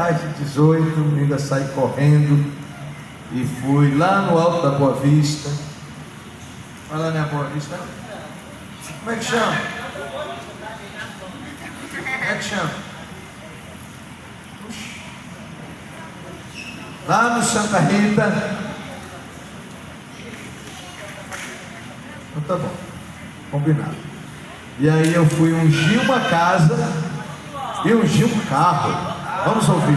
mais de 18, ainda saí correndo e fui lá no alto da Boa Vista. Olha lá na Boa Vista. Como é que chama? Como é que chama? Lá no Santa Rita. Então tá bom, combinado. E aí eu fui ungir uma casa e ungir um carro. Vamos ouvir.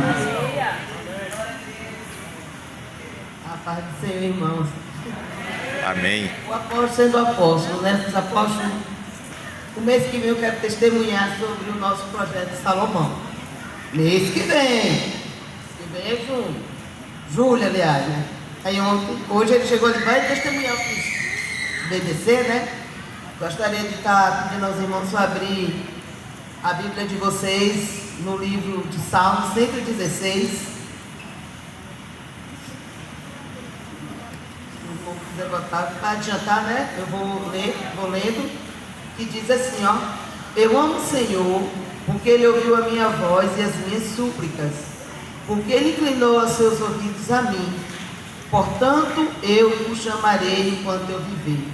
A paz do Senhor, irmãos. Amém. O apóstolo sendo apóstolo, né? Os apóstolos, o mês que vem eu quero testemunhar sobre o nosso projeto de Salomão. Mês que vem é junho. Julho, aliás, né? Aí hoje ele chegou e vai testemunhar o BBC, né? Gostaria de estar pedindo aos irmãos para abrir a Bíblia de vocês no livro de Salmos 116. Não quiser botar para adiantar, né? Eu vou lendo, que diz assim, ó: eu amo o Senhor, porque Ele ouviu a minha voz e as minhas súplicas, porque Ele inclinou os seus ouvidos a mim. Portanto, eu o chamarei enquanto eu viver.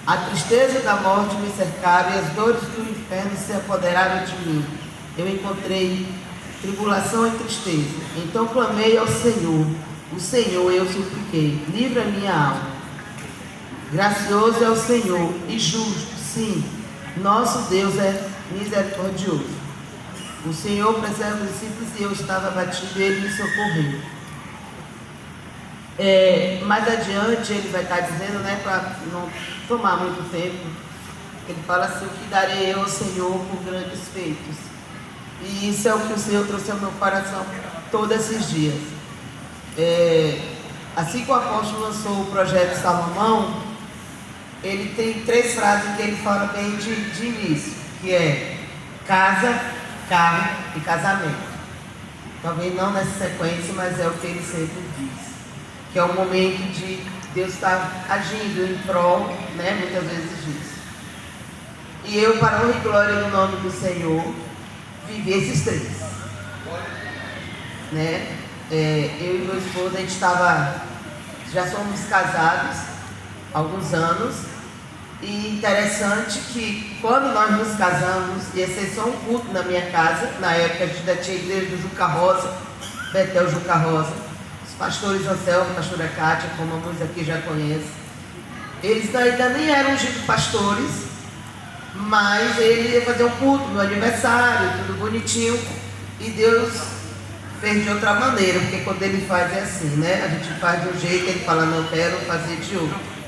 A tristeza da morte me cercaram e as dores do inferno se apoderaram de mim. Eu encontrei tribulação e tristeza. Então clamei ao Senhor. O Senhor eu supliquei. Livra minha alma. Gracioso é o Senhor e justo, sim. Nosso Deus é misericordioso. O Senhor preserva os simples e eu estava abatido e Ele me socorreu. Mais adiante ele vai estar dizendo, né, para não tomar muito tempo, ele fala assim: o que darei eu ao Senhor por grandes feitos. E isso é o que o Senhor trouxe ao meu coração todos esses dias. Assim que o apóstolo lançou o projeto Salomão, ele tem 3 frases que ele fala bem de início, que é casa, carro e casamento. Talvez não nessa sequência, mas é o que ele sempre diz, que é o momento de Deus estar agindo em prol, né, muitas vezes disso. E eu, para honra e glória no nome do Senhor, vivi esses 3. Né? Eu e meu esposo, a gente já somos casados há alguns anos, e interessante que quando nós nos casamos, ia ser só um culto na minha casa, na época a gente ainda tinha a igreja do Juca Rosa, Betel Juca Rosa, pastores Anselmo, pastora Cátia, como alguns aqui já conhecem. Eles ainda nem eram ungidos pastores, mas ele ia fazer um culto no aniversário, tudo bonitinho, e Deus fez de outra maneira, porque quando ele faz é assim, né? A gente faz de um jeito, ele fala, não quero fazer de outro.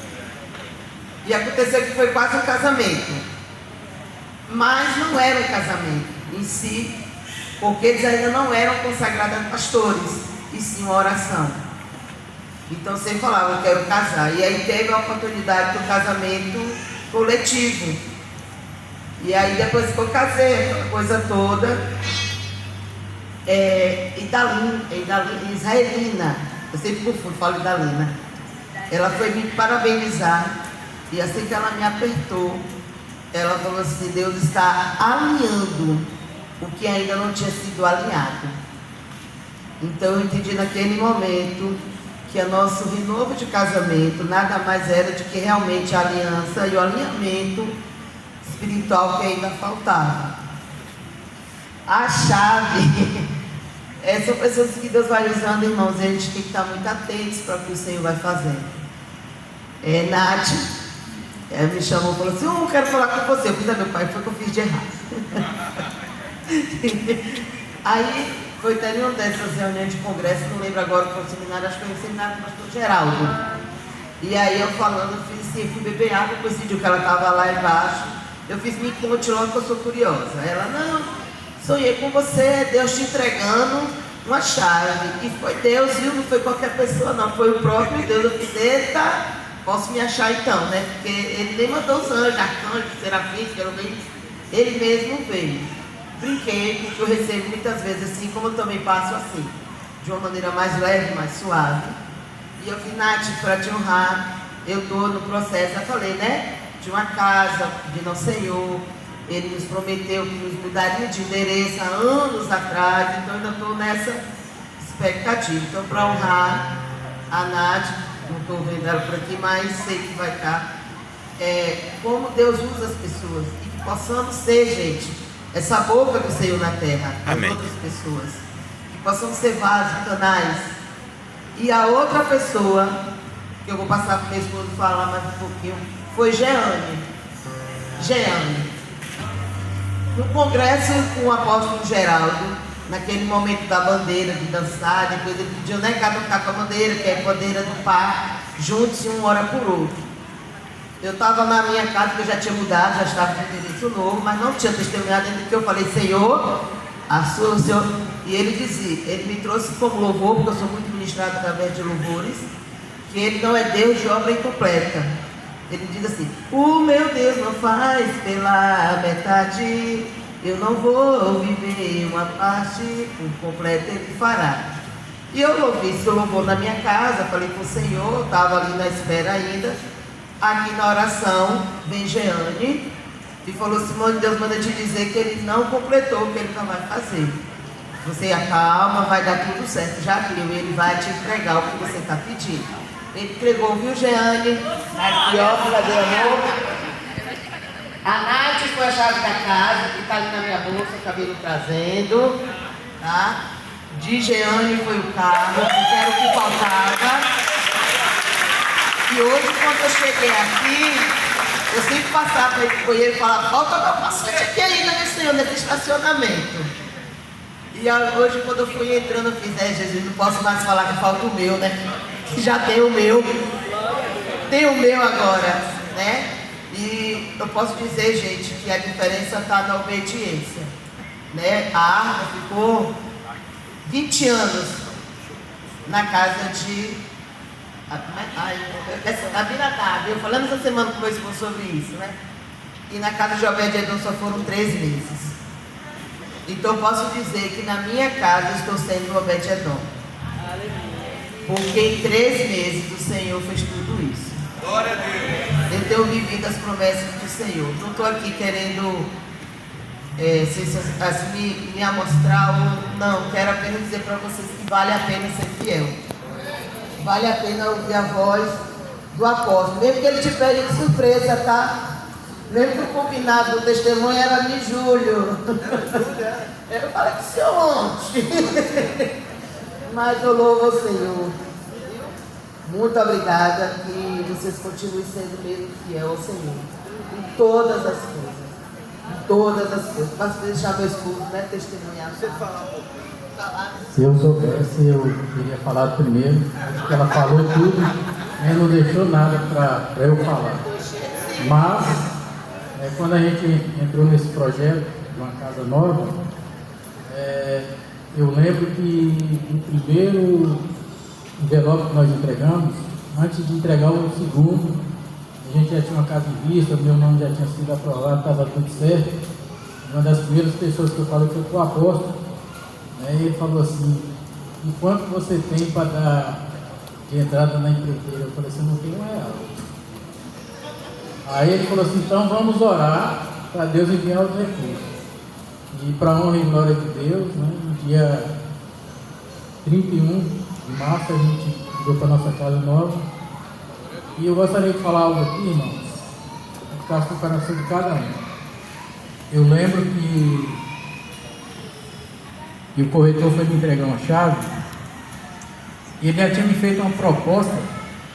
E aconteceu que foi quase um casamento, mas não era um casamento em si, porque eles ainda não eram consagrados a pastores, e sim uma oração. Então sempre falava, eu quero casar. E aí teve a oportunidade do casamento coletivo. E aí depois que eu casei, aquela coisa toda, israelina, eu sempre confundo, falo Idalina. Ela foi me parabenizar, e assim que ela me apertou, ela falou assim: Deus está alinhando o que ainda não tinha sido alinhado. Então eu entendi naquele momento que o nosso renovo de casamento nada mais era do que realmente a aliança e o alinhamento espiritual que ainda faltava. A chave são pessoas que Deus vai usando, irmãos, e a gente tem que estar muito atentos para o que o Senhor vai fazendo. Nath me chamou e falou assim: eu quero falar com você. Eu fiz a meu pai, foi o que eu fiz de errado. Aí foi até uma dessas reuniões de congresso, não lembro agora qual foi o seminário, acho que foi o seminário do pastor Geraldo. E aí eu falando, eu fiz assim, fui beber água, coincidiu que ela estava lá embaixo. Eu fiz, me conte logo que eu sou curiosa. Ela, não, sonhei com você, Deus te entregando uma chave. E foi Deus, viu? Não foi qualquer pessoa não, foi o próprio Deus. Eu fiz, eita, posso me achar então, né? Porque ele nem mandou os anjos, arcanjos, serafins, ele mesmo veio. Brinquei, porque eu recebo muitas vezes assim, como eu também passo assim, de uma maneira mais leve, mais suave. E eu fiz, Nath, para te honrar, eu estou no processo, eu falei, né, de uma casa, de nosso Senhor. Ele nos prometeu que nos mudaria de endereço há anos atrás, então eu ainda estou expectativa. Então, para honrar a Nath, não estou vendo ela por aqui, mas sei que vai estar, como Deus usa as pessoas, e que possamos ser, gente, essa boca do Senhor na terra, para Amém. outras pessoas, que possamos ser vasos, canais. E a outra pessoa, que eu vou passar para o meu esposo falar mais um pouquinho, foi Jeane. No congresso com o apóstolo Geraldo, naquele momento da bandeira, de dançar, depois ele pediu, né, cada um ficar com a bandeira, que é a bandeira do par, juntos e um ora por outro. Eu estava na minha casa, que eu já tinha mudado, já estava com endereço novo, mas não tinha testemunhado ainda, que eu falei, Senhor, o Senhor, e ele dizia, ele me trouxe como louvor, porque eu sou muito ministrado através de louvores, que ele não é Deus de obra incompleta. Ele diz assim, o meu Deus não faz pela metade, eu não vou viver uma parte, o completo ele fará. E eu ouvi esse louvor na minha casa, falei com o Senhor, estava ali na espera ainda. Aqui na oração, vem Jeane e falou, Simone, Deus manda te dizer que ele não completou o que ele não vai fazer. Você acalma, vai dar tudo certo, já viu, ele vai te entregar o que você está pedindo. Ele entregou, viu, Jeane? Aqui, ó, cadê amor? A Nath foi a chave da casa, que está ali na minha bolsa, o cabelo trazendo, tá? De Jeane foi o carro, que era o que faltava. E hoje, quando eu cheguei aqui, eu sempre passava para ele banheiro e falava, falta meu paciente aqui ainda, meu Senhor, nesse estacionamento. E hoje, quando eu fui entrando, eu fiz, Jesus, não posso mais falar que falta o meu, né? Que já tem o meu. Tem o meu agora, né? E eu posso dizer, gente, que a diferença está na obediência, né? A Arca ficou 20 anos na casa de Abinadab. Eu falando essa semana com o meu esposo sobre isso, né? E na casa de Obed-Edom só foram 3 meses. Então eu posso dizer que na minha casa eu estou sendo Obed-Edom. Porque em 3 meses o Senhor fez tudo isso. Glória a Deus. Eu tenho vivido as promessas do Senhor. Não estou aqui querendo me amostrar ou não. Quero apenas dizer para vocês que vale a pena ser fiel. Vale a pena ouvir a voz do apóstolo. Mesmo que ele te pegue de surpresa, tá? Mesmo que o combinado do testemunho era em julho. Eu falei que seu ontem. Mas eu louvo ao Senhor. Muito obrigada. Que vocês continuem sendo mesmo fiel ao Senhor. Em todas as coisas. Em todas as coisas. Mas deixar meu esposo, né? Testemunhar. Você falar um pouco. Se eu soubesse, eu teria falado primeiro, porque ela falou tudo, mas não deixou nada para eu falar. Mas, quando a gente entrou nesse projeto de uma casa nova, eu lembro que o primeiro envelope que nós entregamos, antes de entregar o segundo, a gente já tinha uma casa em vista, meu nome já tinha sido aprovado, estava tudo certo. Uma das primeiras pessoas que eu falei foi o apóstolo. Ele falou assim, e quanto você tem para dar de entrada na empreiteira? Eu falei assim, não tenho R$1. Aí ele falou assim, então vamos orar para Deus enviar os recursos. E para a honra e glória de Deus, né, no dia 31 de março a gente mudou para a nossa casa nova. E eu gostaria de falar algo aqui, irmãos, que está no coração de cada um. Eu lembro que o corretor foi me entregar uma chave e ele já tinha me feito uma proposta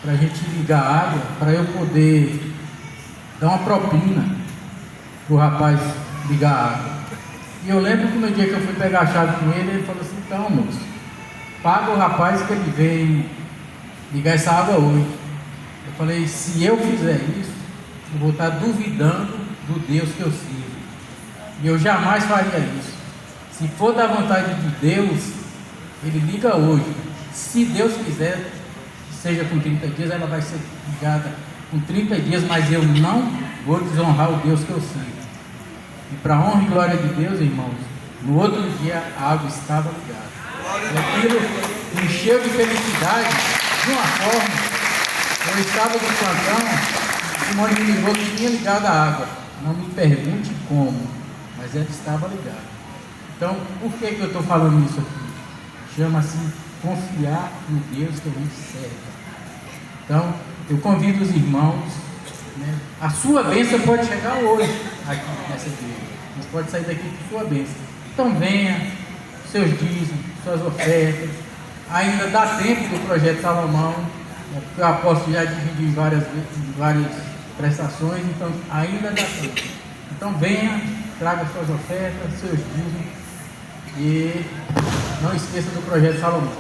para a gente ligar a água, para eu poder dar uma propina para o rapaz ligar a água. E eu lembro que no dia que eu fui pegar a chave com ele, ele falou assim, então moço, paga o rapaz que ele vem ligar essa água hoje. Eu falei, se eu fizer isso, eu vou estar duvidando do Deus que eu sirvo. E eu jamais faria isso. Se for da vontade de Deus, ele liga hoje. Se Deus quiser, seja com 30 dias, ela vai ser ligada com 30 dias, mas eu não vou desonrar o Deus que eu sirvo. E para a honra e glória de Deus, irmãos, no outro dia a água estava ligada. E aquilo me encheu de felicidade, de uma forma. Eu estava no plantão, Simone me ligou que tinha ligado a água. Não me pergunte como, mas ela estava ligada. Então, por que eu estou falando isso aqui? Chama-se confiar no Deus que a gente serve. Então, eu convido os irmãos, né? A sua bênção pode chegar hoje, aqui nessa igreja. Você pode sair daqui com sua bênção. Então, venha, seus dízimos, suas ofertas. Ainda dá tempo do projeto Salomão, né? Porque o apóstolo já dividiu em várias prestações, então ainda dá tempo. Então, venha, traga suas ofertas, seus dízimos e não esqueça do projeto Salomão.